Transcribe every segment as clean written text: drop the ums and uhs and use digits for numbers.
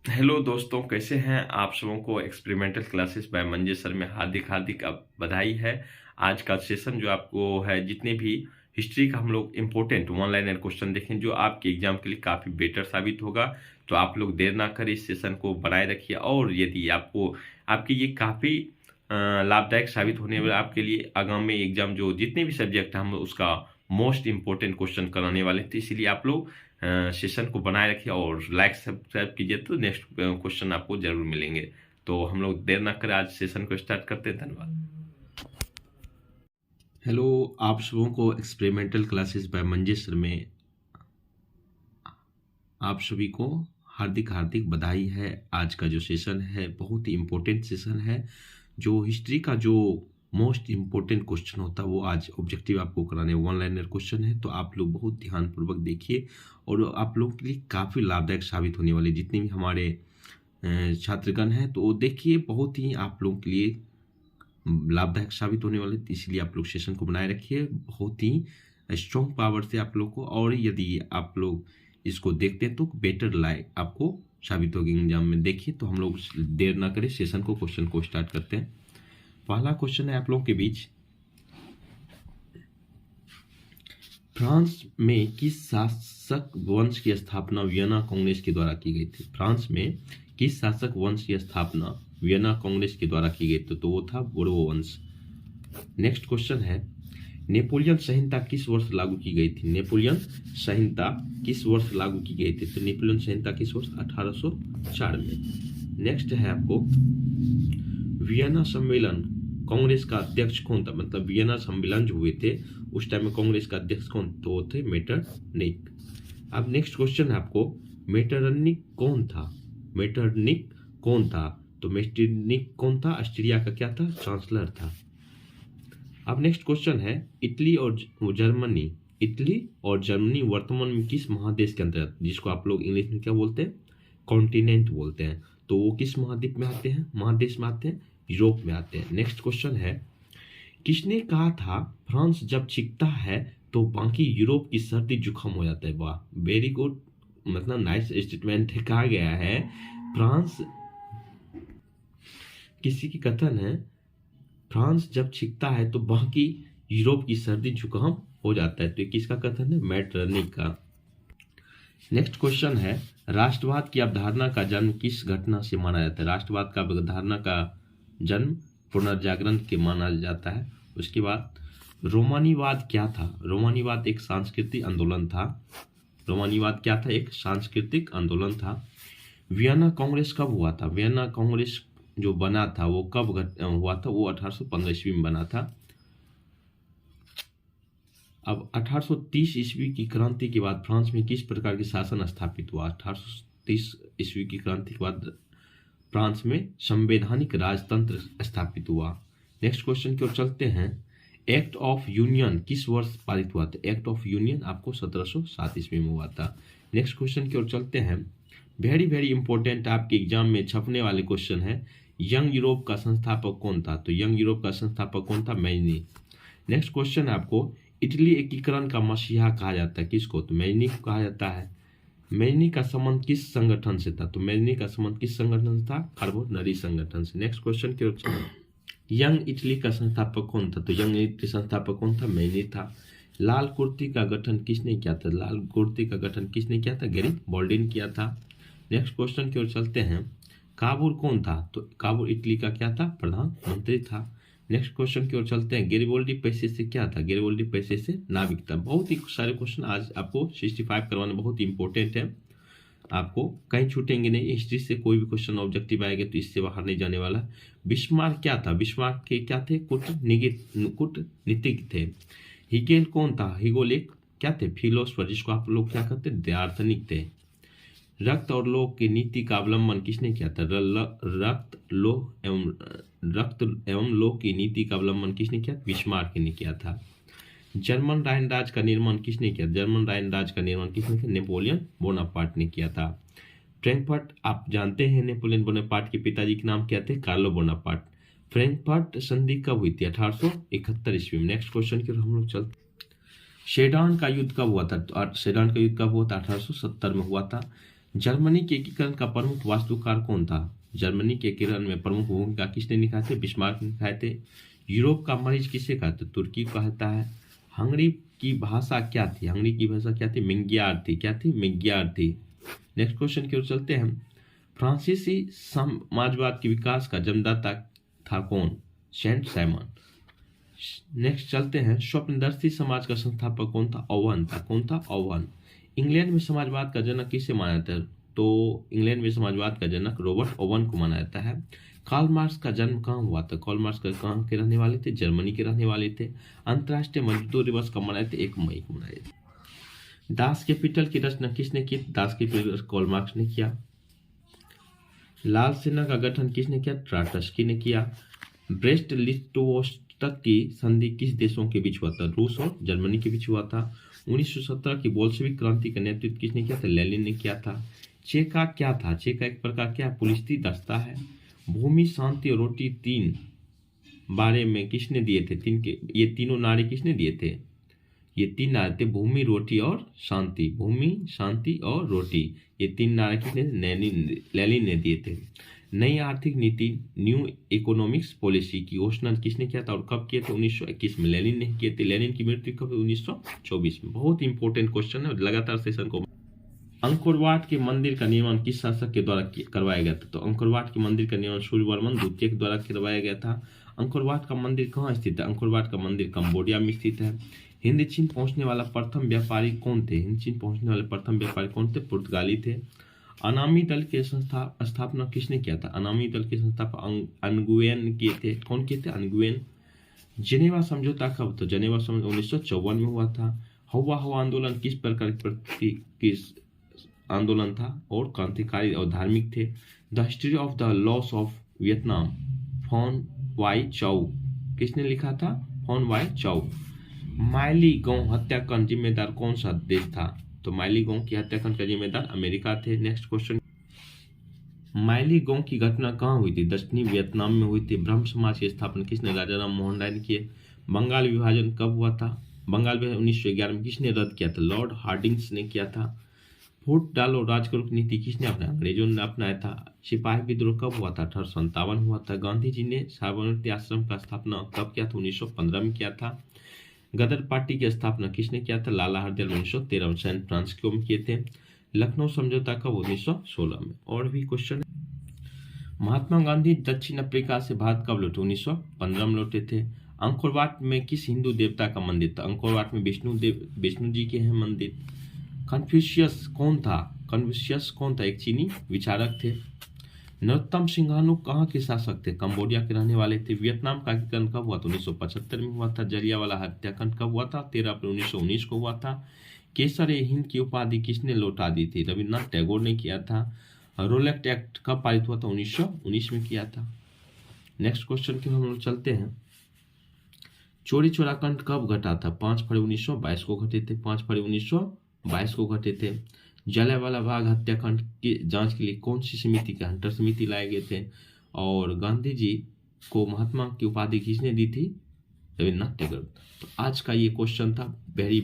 Hello दोस्तों, कैसे हैं आप सबों को experimental classes bye Manjesh sir में हार्दिक हार्दिक बधाई है। आज का सेशन जो आपको है, जितने भी हिस्ट्री का हम लोग इम्पोर्टेंट वन लाइनर क्वेश्चन देखें जो आपके एग्जाम के लिए काफ़ी बेटर साबित होगा। तो आप लोग देर ना करें, इस सेशन को बनाए रखिए। और यदि आपको आपके ये काफ़ी लाभदायक साबित होने वाला आपके लिए आगामी एग्जाम जो जितने भी सब्जेक्ट हैं हम उसका मोस्ट इम्पोर्टेंट क्वेश्चन कराने वाले थे, इसीलिए आप लोग सेशन को बनाए रखिए और लाइक सब्सक्राइब कीजिए, तो नेक्स्ट क्वेश्चन आपको जरूर मिलेंगे। तो हम लोग देर ना करें, आज सेशन को स्टार्ट करते हैं। धन्यवाद। हेलो, आप सबों को experimental classes bye Manjesh sir में आप सभी को हार्दिक हार्दिक बधाई है। आज का जो सेशन है बहुत ही इम्पोर्टेंट सेशन है। जो हिस्ट्री का जो मोस्ट इम्पोर्टेंट क्वेश्चन होता है वो आज ऑब्जेक्टिव आपको कराने वन लाइनर क्वेश्चन है। तो आप लोग बहुत ध्यानपूर्वक देखिए और आप लोगों के लिए काफ़ी लाभदायक साबित होने वाले जितने भी हमारे छात्रगण हैं, तो देखिए बहुत ही आप लोगों के लिए लाभदायक साबित होने वाले, इसलिए आप लोग सेशन को बनाए रखिए बहुत ही स्ट्रॉन्ग पावर से आप लोग को। और यदि आप लोग इसको देखते हैं तो बेटर लाइक आपको साबित होगी एग्जाम में। देखिए, तो हम लोग देर ना करें, सेशन को क्वेश्चन को स्टार्ट करते हैं। पहला क्वेश्चन है आप लोगों के बीच, फ्रांस में किस शासक वंश की स्थापना वियना कांग्रेस के द्वारा की गई थी? फ्रांस में किस शासक वंश की स्थापना वियना कांग्रेस के द्वारा की गई थी? तो वो था बोर्बो वंश। नेक्स्ट क्वेश्चन है, नेपोलियन संहिता किस वर्ष लागू की गई थी? नेपोलियन संहिता किस वर्ष लागू की गई थी? तो नेपोलियन संहिता किस वर्ष? 1804 में। नेक्स्ट है आपको, वियना सम्मेलन कांग्रेस का अध्यक्ष कौन था? मतलब वियना सम्मेलन जो हुए थे उस टाइम में कांग्रेस का अध्यक्ष कौन? तो वो थे मेटरनिक। अब नेक्स्ट क्वेश्चन है आपको, मेटरनिक कौन था? मेटरनिक कौन था? तो मेटरनिक कौन था? ऑस्ट्रिया का क्या था? चांसलर था। अब नेक्स्ट क्वेश्चन है, इटली और जर्मनी, इटली और जर्मनी वर्तमान में किस महादेश के अंतर्गत, जिसको आप लोग इंग्लिश में क्या बोलते हैं? कॉन्टिनेंट बोलते हैं। तो वो किस महाद्वीप में आते हैं? महादेश में आते हैं, यूरोप में आते हैं। नेक्स्ट क्वेश्चन है, किसने कहा था फ्रांस जब छिकता है तो बाकी यूरोप की सर्दी जुकाम हो जाता है? वाह, वेरी गुड, मतलब नाइस स्टेटमेंट कहा गया है। फ्रांस, किसी की कथन है, फ्रांस जब छिकता है तो बाकी यूरोप की सर्दी जुकाम हो जाता है। तो ये किसका कथन है? मेटरनिक का। नेक्स्ट क्वेश्चन है, राष्ट्रवाद की अवधारणा का जन्म किस घटना से माना जाता है? राष्ट्रवाद का अवधारणा का जन्म पुनर्जागरण के माना जाता है। उसके बाद रोमानीवाद क्या था? रोमानीवाद एक सांस्कृतिक आंदोलन था। रोमानीवाद क्या था? एक सांस्कृतिक आंदोलन था। वियना कांग्रेस कब हुआ था? वियना कांग्रेस जो बना था वो कब हुआ था? वो 1815 ईस्वी में बना था। अब 1830 ईस्वी की क्रांति के बाद फ्रांस में किस प्रकार के शासन स्थापित हुआ? 1830 ईस्वी की क्रांति के बाद फ्रांस में संवैधानिक राजतंत्र स्थापित हुआ। नेक्स्ट क्वेश्चन की ओर चलते हैं, एक्ट ऑफ यूनियन किस वर्ष पारित हुआ था? एक्ट ऑफ यूनियन आपको 1707 ईस्वी में हुआ था। नेक्स्ट क्वेश्चन की ओर चलते हैं, वेरी वेरी इंपॉर्टेंट आपके एग्जाम में छपने वाले क्वेश्चन है, यंग यूरोप का संस्थापक कौन था? तो यंग यूरोप का संस्थापक कौन था? मैजनी। नेक्स्ट क्वेश्चन है आपको, इटली एकीकरण का मसीहा कहा जाता है किसको? तो मैजनी को कहा जाता है। मैजनी का संबंध किस संगठन से था? तो मैजनी का संबंध किस संगठन से था? कार्बोनरी संगठन से। नेक्स्ट क्वेश्चन की ओर, यंग इटली का संस्थापक कौन था? तो यंग इटली संस्थापक कौन था? मैजनी था। लाल कुर्ती का गठन किसने किया था? लाल कुर्ती का गठन किसने किया था? गैरिबॉल्डी ने किया था। नेक्स्ट क्वेश्चन की ओर चलते हैं, काबुल कौन था? तो काबुल इटली का क्या था? प्रधानमंत्री था। नेक्स्ट क्वेश्चन की ओर चलते हैं, गैरिबॉल्डी पैसे से क्या था? गैरिबॉल्डी पैसे से नाविक था। बहुत ही सारे क्वेश्चन आज आपको 65 करवाना बहुत ही इंपॉर्टेंट है, आपको कहीं छूटेंगे नहीं। हिस्ट्री से कोई भी क्वेश्चन ऑब्जेक्टिव आएगा तो इससे बाहर नहीं जाने वाला। बिस्मार्क क्या था? बिस्मार्क के क्या थे? कूटनीतिज्ञ थे। हिगेल कौन था? हिगोल एक क्या थे? फिलोसफर, जिसको आप लोग क्या कहते हैं? दार्शनिक थे। रक्त और लोह की नीति का अवलंबन किसने किया था? रक्त एवं लोह की नीति का अवलंबन किसने किया? बिस्मार्क ने किया था। जर्मन राज का निर्माण किसने किया? जर्मन राज का निर्माण किसने किया? नेपोलियन बोनापार्ट ने किया था। फ्रैंकफर्ट, आप जानते हैं नेपोलियन बोनापार्ट के पिताजी के नाम क्या थे? Carlo Bonaparte. फ्रैंकफर्ट संधि कब हुई थी? 1871 ईस्वी में। नेक्स्ट क्वेश्चन की हम लोग चलते, सेडान का युद्ध कब हुआ था? तो सेडान का युद्ध कब हुआ था? 1870 में हुआ था। जर्मनी के एकीकरण का प्रमुख वास्तुकार कौन था? जर्मनी के एकीकरण में प्रमुख भूमिका किसने निभाई थे? बिस्मार्क ने निभाए थे। यूरोप का मरीज किसे कहते? तुर्की कहता है। हंगरी की भाषा क्या थी? हंगरी की भाषा क्या थी? मिंग्यार थी। क्या थी? मिंग्यार थी। नेक्स्ट क्वेश्चन की ओर चलते हैं। फ्रांसीसी समाजवाद के विकास का जन्मदाता था कौन? Saint Simon. नेक्स्ट चलते हैं। स्वप्नदर्शी समाज का संस्थापक कौन था? ओवन था। कौन था? ओवन। इंग्लैंड में समाजवाद का जनक किसे माना जाता है? तो इंग्लैंड में समाजवाद का जनक रॉबर्ट ओवन को माना जाता है। कार्ल मार्क्स का जन्म कहाँ हुआ था? कार्ल मार्क्स का कहाँ के रहने वाले थे? जर्मनी के रहने वाले थे। अंतर्राष्ट्रीय मजदूर दिवस कब मनाए थे? 1 मई को मनाए थे। दास कैपिटल की रचना किसने की? दास कैपिटल कार्ल मार्क्स ने किया। लाल सेना का गठन किसने किया? ट्राटस्की ने किया। ब्रेस्ट लिटोवोस्टक की संधि किस देशों के बीच हुआ था? रूस और जर्मनी के बीच हुआ था। 1917 की बोल्शेविक क्रांति का नेतृत्व किसने किया था? लेनिन ने किया था। चेका क्या था? चेका एक प्रकार क्या? पुलिस दस्ता है। भूमि, शांति और रोटी 3 बारे में किसने दिए थे? ये तीनों नारे किसने दिए थे? ये 3 नारे थे, भूमि, रोटी और शांति। भूमि, शांति और रोटी, ये 3 नारे किसने? लेनिन ने दिए थे। नई आर्थिक नीति, न्यू इकोनॉमिक्स पॉलिसी की घोषणा किसने किया था और कब किए थे? 1921 में लेनिन ने किए थे। लेनिन की मृत्यु कब? 1924 में। बहुत इंपॉर्टेंट क्वेश्चन है, लगातार सेशन को। अंकोरवाट के मंदिर का निर्माण किस शासक के द्वारा करवाया गया था? तो अंकोरवाट के मंदिर का निर्माण सूर्यवर्मन द्वितीय के द्वारा करवाया गया था। अंकोरवाट का मंदिर कहाँ स्थित है? अंकोरवाट का मंदिर कंबोडिया में स्थित है। हिंद चीन पहुंचने वाला प्रथम व्यापारी कौन थे? हिंद चीन पहुंचने वाले प्रथम व्यापारी कौन थे? पुर्तगाली थे। अनामी दल के स्थापना किसने किया था? अनामी दल के संस्थापक अनगुएन किए थे। कौन किए थे? अनगुएन। जेनेवा समझौता कब? तो जेनेवा समझौता 1954 में हुआ था। हवा हवा आंदोलन किस प्रकार किस आंदोलन था और क्रांतिकारी और धार्मिक थे? The history of the loss of Vietnam, Phan Boi Chau, किसने लिखा था? फॉन वाई चाउ। माइली गौ हत्याकांड जिम्मेदार कौन सा देश था? तो माइली गौ की हत्याकांड का जिम्मेदार अमेरिका थे। Next question. माइली गौ की घटना कहाँ हुई थी? दक्षिणी वियतनाम में हुई थी। ब्रह्म समाज की स्थापना किसने? राजा राम मोहन राय ने किए। बंगाल विभाजन कब हुआ था? बंगाल विभाजन 1911 में किसने रद्द किया था? लॉर्ड हार्डिंग्स ने किया था। वोट डालो राज करो की नीति किसने अपनाया? अंग्रेजों ने अपनाया था। सिपाही विद्रोह कब हुआ था? 1857 हुआ था। गांधी जी ने साबरमती आश्रम का स्थापना कब किया था? 1915 में किया था। गदर पार्टी की स्थापना किसने किया था? लाला हरदयाल 1913 में सैन फ्रांसिस्को में किए थे। लखनऊ समझौता कब? 1916 में। और भी क्वेश्चन। महात्मा गांधी दक्षिण अफ्रीका से भारत कब लौटे? 1915 में लौटे थे। अंकोरवाट में किस हिंदू देवता का मंदिर था? अंकोरवाट में विष्णु जी के हैं मंदिर। कन्फ्यूशियस कौन था? कन्फ्यूशियस कौन था? एक चीनी विचारक थे। नरोत्तम सिंघानू कहाँ के शासक थे? कंबोडिया के रहने वाले थे। वियतनाम का एकीकरण कब हुआ था? 1975 में हुआ था। जलियांवाला हत्याकांड कब हुआ था? 13 अप्रैल 1919 को हुआ था। केसर ए हिंद की उपाधि किसने लौटा दी थी? रविन्द्रनाथ टैगोर ने किया था। रोलेक्ट एक्ट कब पारित हुआ था? 1919 में किया था। नेक्स्ट क्वेश्चन की हम लोग चलते हैं। चोरी चोराकांड कब घटा था? 5 फरवरी 1922 को घटे थे। 5 फरवरी 1922 को घटे थे। जलियांवाला बाग हत्याकांड की जांच के लिए कौन सी समिति का? हंटर समिति लाए गए थे। और गांधी जी को महात्मा की उपाधि किसने दी थी? रविन्द्रनाथ टैगोर। तो आज का ये क्वेश्चन था, वेरी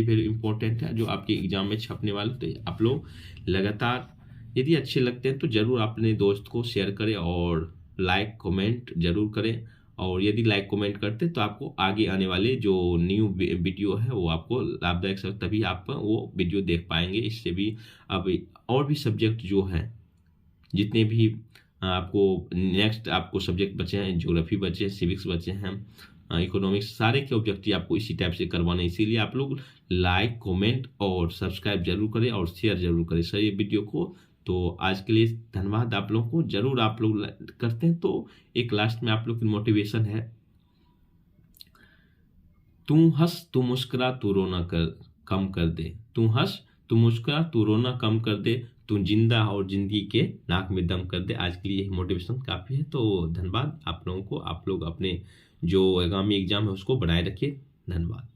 वेरी इंपॉर्टेंट है, जो आपके एग्जाम में छपने वाले। तो आप लोग लगातार, यदि अच्छे लगते हैं तो जरूर अपने दोस्त को शेयर करें और लाइक कमेंट जरूर करें। और यदि लाइक कमेंट करते तो आपको आगे आने वाले जो न्यू वीडियो है वो आपको लाभदायक से, तभी आप वो वीडियो देख पाएंगे। इससे भी अब और भी सब्जेक्ट जो है, जितने भी आपको नेक्स्ट आपको सब्जेक्ट बचे हैं, ज्योग्राफी बचे हैं, सिविक्स बचे हैं, इकोनॉमिक्स, सारे के ऑब्जेक्टिव आपको इसी टाइप से करवाने। इसीलिए आप लोग लाइक कमेंट और सब्सक्राइब जरूर करें और शेयर जरूर करें सर ये वीडियो को। तो आज के लिए धन्यवाद आप लोगों को। जरूर आप लोग करते हैं तो एक लास्ट में आप लोग की मोटिवेशन है, तू हंस तू मुस्कुरा तू रोना कम कर दे। तू हंस तू मुस्कुरा तू रोना कम कर दे, तू जिंदा और जिंदगी के नाक में दम कर दे। आज के लिए यही मोटिवेशन काफ़ी है। तो धन्यवाद आप लोगों को। आप लोग अपने जो आगामी एग्जाम है उसको बनाए रखिए। धन्यवाद।